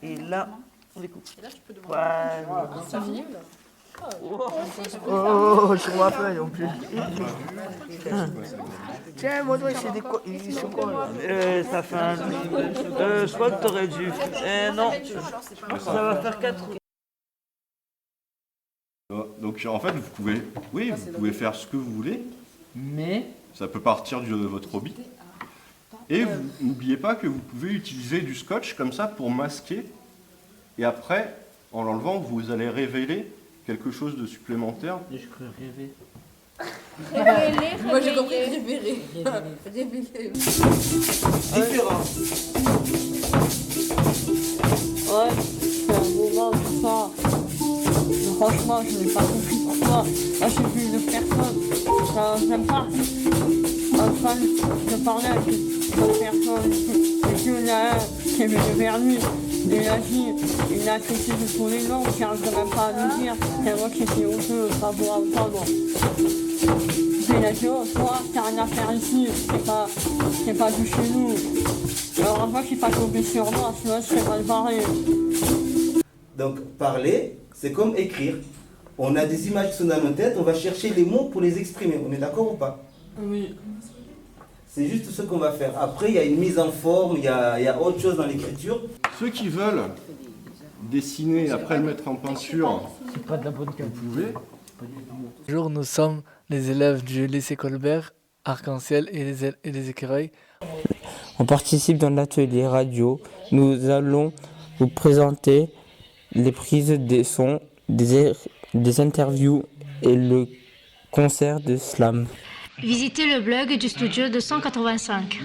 Et là, on les coupe. Et là, tu peux demander. Voilà. C'est minime là. Oh, sur ma feuille en plus. Tiens, moi, c'est des ils sont quoi là ça fait un. Je crois que t'aurais dû. Non, ça va faire 4. Donc en fait, vous pouvez faire ce que vous voulez, mais ça peut partir de votre hobby. Et vous n'oubliez pas que vous pouvez utiliser du scotch comme ça pour masquer. Et après, en l'enlevant, vous allez révéler quelque chose de supplémentaire. Je crois rêver. Révéler. Moi j'ai compris révéler. Révéler. Différent. Ouais, c'est un moment tout ça. Mais franchement, je n'ai pas compris pourquoi. Là, j'ai vu une personne, ça j'aime pas. En train de parler avec une personne. Et puis il y en a un qui est venu vers lui. Et il a dit, il a traité de tous les noms, car je n'ai même pas à lui dire. C'est moi qui étais honteux, pas pour entendre. Il a dit, oh, toi, t'as rien à faire ici, c'est pas du chez nous. Alors, en fait, je suis pas tombé sur moi, sinon je serais mal barré. Donc, parler, c'est comme écrire. On a des images qui sont dans nos têtes, on va chercher les mots pour les exprimer. On est d'accord ou pas? Oui. C'est juste ce qu'on va faire. Après, il y a une mise en forme, il y a autre chose dans l'écriture. Ceux qui veulent dessiner et après le mettre en peinture, C'est pas de la bonne vous pouvez. Bonjour, nous sommes les élèves du lycée Colbert, Arc-en-Ciel et les écureuils. On participe dans l'atelier radio. Nous allons vous présenter les prises des sons, des interviews et le concert de slam. Visitez le blog du studio 285.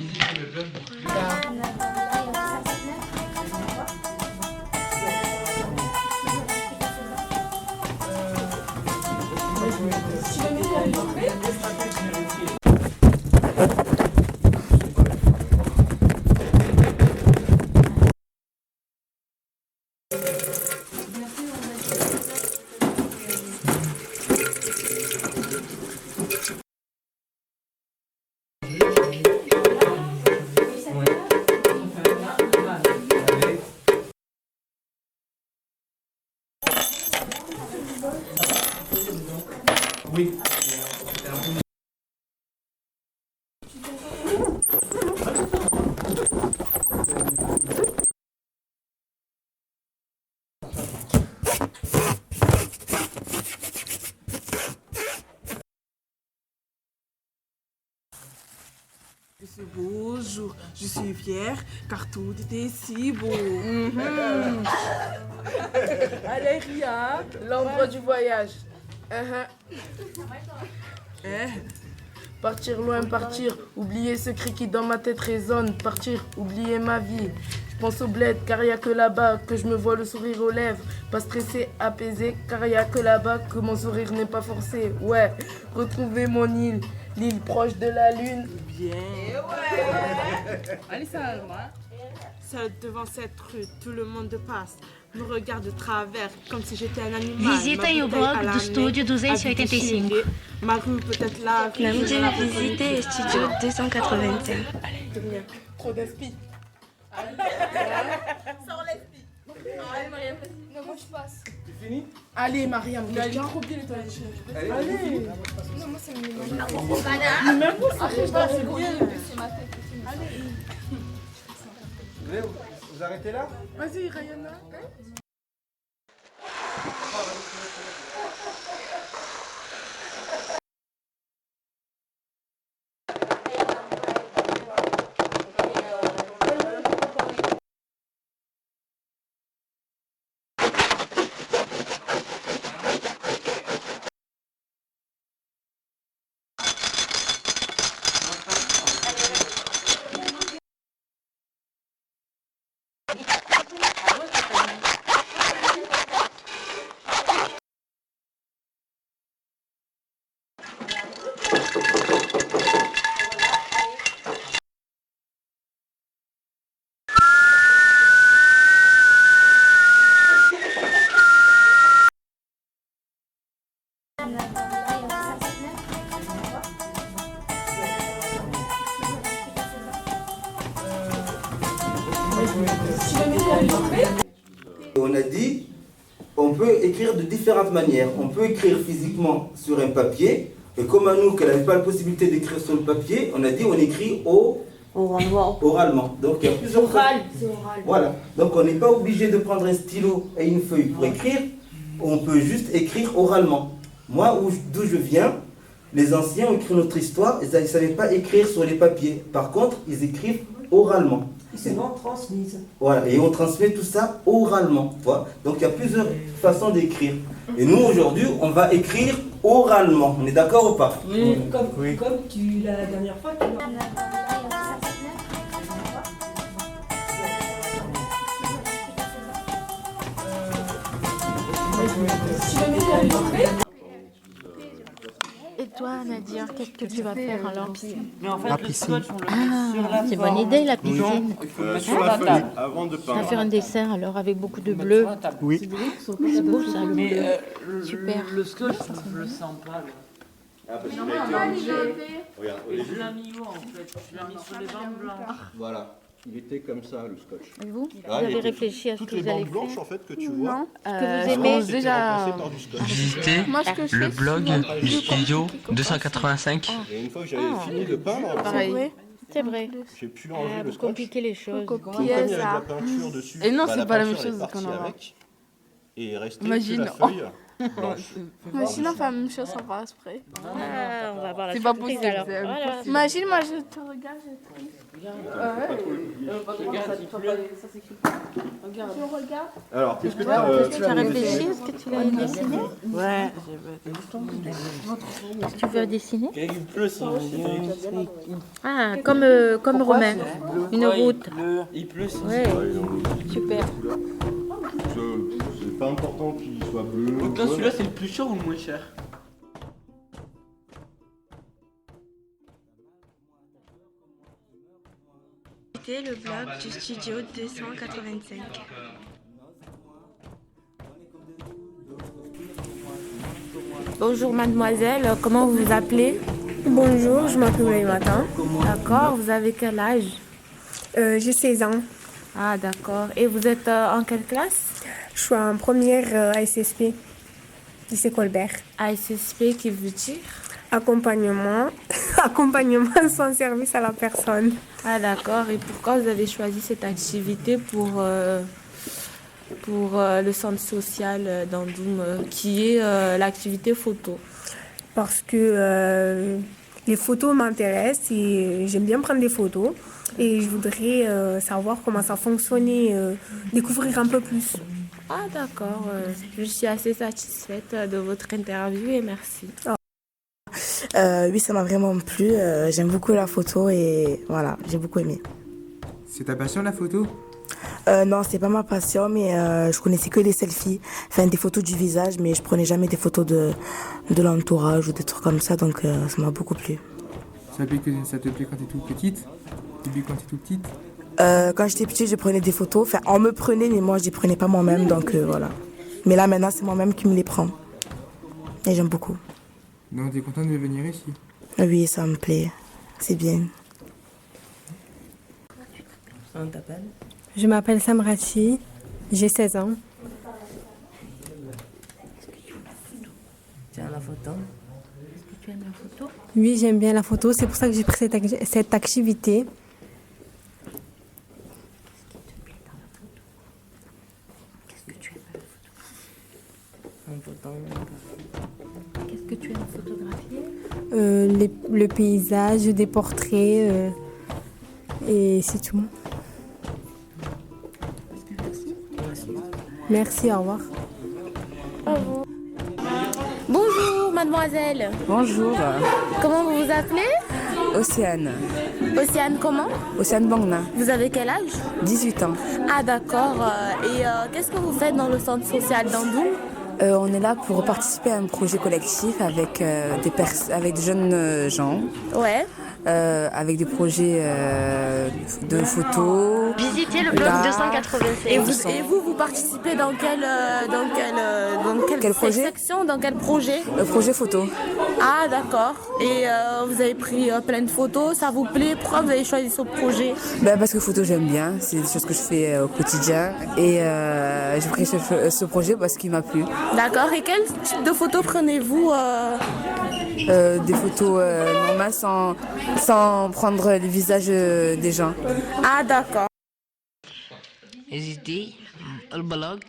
Oui. Ce beau jour, je suis fière car tout était si beau. Allez Ria, l'endroit du voyage. Partir loin, partir, oublier ce cri qui dans ma tête résonne. Partir, oublier ma vie. Je pense au bled car y a que là-bas que je me vois le sourire aux lèvres. Pas stressé, apaisé car y a que là-bas que mon sourire n'est pas forcé. Ouais, retrouver mon île, l'île proche de la lune. Bien. Allez, ça va. Seul devant cette rue, tout le monde passe, me regarde de travers, comme si j'étais un animal. Visitei o blog do Estúdio 285. Ma rue peut-être là. Visitez le studio 285. Trop d'espi. Sans l'esprit. Allez, Mariam, vas-y. Non, moi je passe. C'est fini? Allez, Mariam, il a bien trop bien les toilettes. Allez. Non, moi c'est minimum. Mais même vous, c'est bien. C'est ma tête. Allez. Vous arrêtez là? Vas-y, Rayana. a dit, on peut écrire de différentes manières. On peut écrire physiquement sur un papier, et comme à nous, qu'elle n'avait pas la possibilité d'écrire sur le papier, on a dit on écrit oralement. Donc il y a plusieurs Oral. Voilà. Donc on n'est pas obligé de prendre un stylo et une feuille pour écrire. On peut juste écrire oralement. Moi, d'où je viens, les anciens ont écrit notre histoire, ils ne savaient pas écrire sur les papiers. Par contre, ils écrivent oralement. Ils se vont transmises. Voilà, et on transmet tout ça oralement. Voilà. Donc il y a plusieurs façons d'écrire. Et nous, aujourd'hui, on va écrire oralement. On est d'accord ou pas? Oui. Comme tu la dernière fois, tu Et toi, Nadir, qu'est-ce que tu vas faire alors? Mais en fait, le scotch, on le met sur la C'est forme. bonne idée, la Non, piscine. il faut le mettre sur la feuille avant de On va peindre. faire un dessin alors avec beaucoup de bleu. Oui. C'est beau ça, le Mais bleu. Super. le scotch, je le sens pas. Là. Ah, parce qu'il a été Regarde, au Et début. tu l'as mis où en fait? Tu l'as mis sur les bandes blanches. Voilà. Il était comme ça, le scotch. Et vous Là, avez il était- réfléchi à ce toutes que les vous allez bandes blanches faire en fait que tu vois. que vous avant, aimez c'était remplacé par du scotch. Visitez Moi, ce que je le fais, blog c'est- du studio 285. Et une fois que j'avais fini de peindre, Pareil. C'est vrai. j'ai pu enlever le Vous scotch. compliquez les choses. Comme il y avait de la peinture dessus, Et non, c'est la pas la même peinture est chose partie qu'on aura. avec. Et il restait Imagine. que la feuille blanche. Imagine, on fait la même chose sans faire exprès. Ah, on va voir la C'est pas surprise possible, alors. c'est Voilà. impossible. Imagine, moi, je te regarde, je te Je regarde. Alors, qu'est-ce que Tu as réfléchi? Est-ce que tu l'as dessiné? Ouais. Tu veux dessiner? Il pleut, c'est Ah, comme Romain. Une route. Il pleut, c'est Ouais, super. C'est pas important qu'il soit bleu. Donc là, celui-là, c'est le plus cher ou le moins cher? C'était le blog du studio 285. Bonjour mademoiselle, comment vous vous appelez? Bonjour, je m'appelle Matin. D'accord, vous avez quel âge? J'ai 16 ans. Ah d'accord, et vous êtes en quelle classe? Je suis en première ASSP, lycée Colbert. ASSP qui veut dire? Accompagnement, accompagnement sans service à la personne. Ah d'accord, et pourquoi vous avez choisi cette activité pour le centre social d'Andoum, qui est l'activité photo? Parce que les photos m'intéressent et j'aime bien prendre des photos. Et je voudrais savoir comment ça fonctionnait, découvrir un peu plus. Ah d'accord, je suis assez satisfaite de votre interview et merci. Oui, ça m'a vraiment plu. J'aime beaucoup la photo et voilà, j'ai beaucoup aimé. C'est ta passion la photo? Non, c'est pas ma passion, mais je connaissais que les selfies, enfin des photos du visage, mais je prenais jamais des photos de l'entourage ou des trucs comme ça, donc ça m'a beaucoup plu. Ça te plaît quand t'es toute petite? Depuis quand t'es toute petite? Quand j'étais petite, je prenais des photos, enfin on me prenait, mais moi je les prenais pas moi-même, donc voilà. Mais là maintenant, c'est moi-même qui me les prends. Et j'aime beaucoup. Donc t'es contente de venir ici? Oui, ça me plaît, c'est bien. On t'appelle? Je m'appelle Samrati, j'ai 16 ans. Tu as la photo? Est-ce que tu aimes la photo? Oui, j'aime bien la photo, c'est pour ça que j'ai pris cette activité. Qu'est-ce que tu aimes à la photo? Qu'est-ce que tu aimes photographier? Le paysage, des portraits, et c'est tout. Merci, au revoir. Bonjour mademoiselle. Bonjour. Comment vous vous appelez? Océane. Océane comment? Océane Bangna. Vous avez quel âge? 18 ans. Ah d'accord. Et qu'est-ce que vous faites dans le centre social d'Andoum? On est là pour participer à un projet collectif avec des jeunes gens. Ouais. avec des projets de photos. Visitez le blog d'art. 285. Et vous participez dans quelle projet section, dans quel projet? Projet photo. Ah d'accord. Et vous avez pris plein de photos, ça vous plaît? Pourquoi vous avez choisi ce projet? Parce que photo j'aime bien, c'est des choses que je fais au quotidien et j'ai pris ce projet parce qu'il m'a plu. D'accord. Et quel type de photos prenez-vous? Des photos normales sans prendre les visages des gens. Ah d'accord. Hésitez, le blog.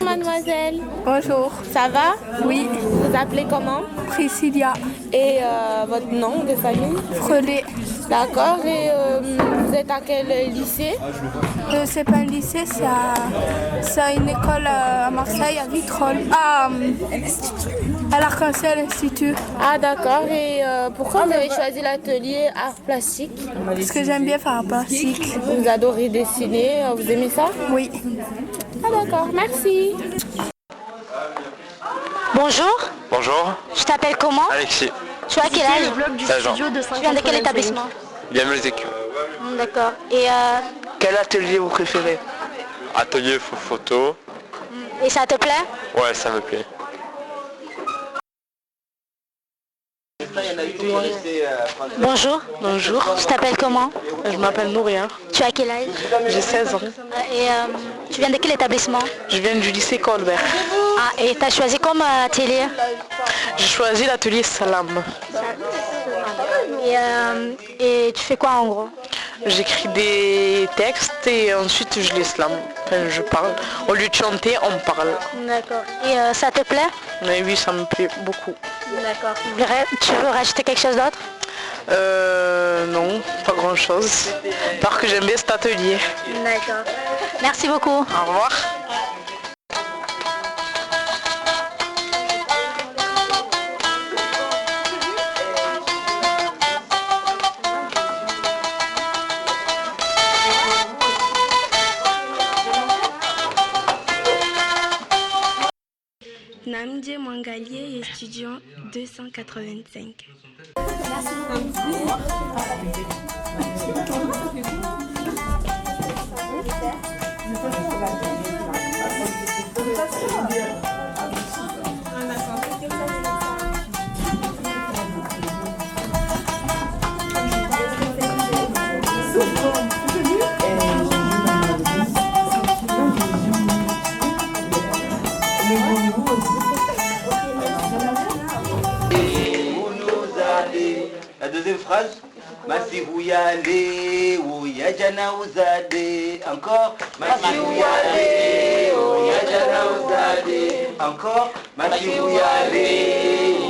Mademoiselle. Bonjour. Ça va? Oui. Vous appelez comment? Priscilla. Et votre nom de famille? Frelet. D'accord. Et vous êtes à quel lycée? C'est pas un lycée, c'est une école à Marseille, à Vitrolles. À l'Arc-en-Ciel Institut. Ah d'accord. Et pourquoi vous avez choisi l'atelier art plastique? Parce que j'aime bien faire art plastique. Vous adorez dessiner, vous aimez ça? Oui. Ah d'accord, merci. Bonjour. Bonjour. Je t'appelle comment? Alexis. Tu as quel âge? Le blog du Agent. studio de Tu viens de quel établissement? Bien Melzécu. D'accord. Et Quel atelier vous préférez? Atelier photo. ça te plaît? Ouais, ça me plaît. Bonjour. Bonjour. Je t'appelle comment? Je m'appelle Nouria. Tu as quel âge? J'ai 16 ans. Et tu viens de quel établissement? Je viens du lycée Colbert. Ah, et tu as choisi comme atelier? J'ai choisi l'atelier Salam. Et tu fais quoi en gros? J'écris des textes et ensuite je les slam. Enfin, je parle. Au lieu de chanter, on parle. D'accord. Et ça te plaît? Mais oui, ça me plaît beaucoup. D'accord. Tu veux rajouter quelque chose d'autre? Non, pas grand chose. Parce que j'aime bien cet atelier. D'accord. Merci beaucoup. Au revoir. Namdje Mwangalier, étudiant 285. La deuxième phrase, Masihouyale, Ouyajana Ouzade. Encore, Masihouyale, Ouyajana Ouzade. Encore, Masihouyale,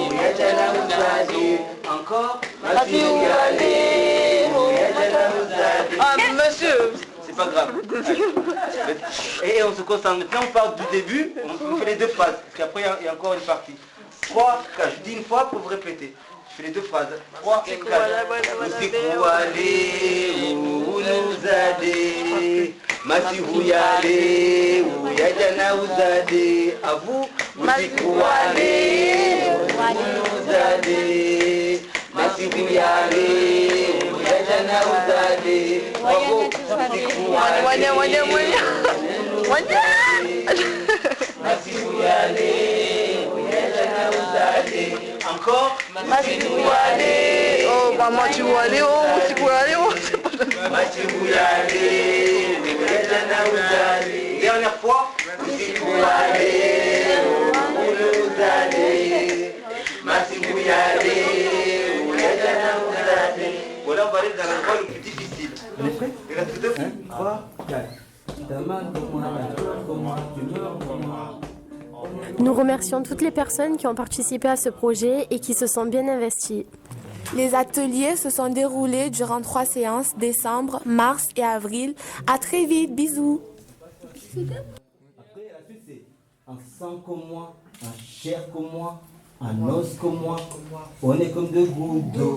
Ouyajana Ouzade. Encore, Masihouyale, Ouyajana Ouzade. Ah, monsieur! C'est pas grave. Et on se concentre. Maintenant, on part du début, on fait les deux phrases. Parce qu'après, il y a encore une partie. 3, 4. Je dis une fois pour vous répéter. Je fais les deux phrases. 3 et 4. Usikouale, Ounouzade. Masihouyale, Ouyajana Ouzade. À vous. Usikouale, Ounouzade. Masihouyale, Ouyajana Ouzade. Bravo. Wanya, wanya, wanya. Wanya. Masihouyale, Ouyajana Ouzade. Encore Masihouyale, oh maman tu vois aller, oh Masihouyale, oh c'est pas Masihouyale, Ouyajana Ouzade. Dernière fois, Masihouyale, Ouzade. Masihouyale, Ouyajana Ouzade. Voilà, on va aller dans l'endroit le plus difficile. On est prêt? Il reste 2 fois. 3, 4. Nous remercions toutes les personnes qui ont participé à ce projet et qui se sont bien investies. Les ateliers se sont déroulés durant 3 séances, décembre, mars et avril. À très vite, bisous. Après, la suite, c'est un sang comme moi, un chair comme moi, un os comme moi. On est comme deux gouttes d'eau.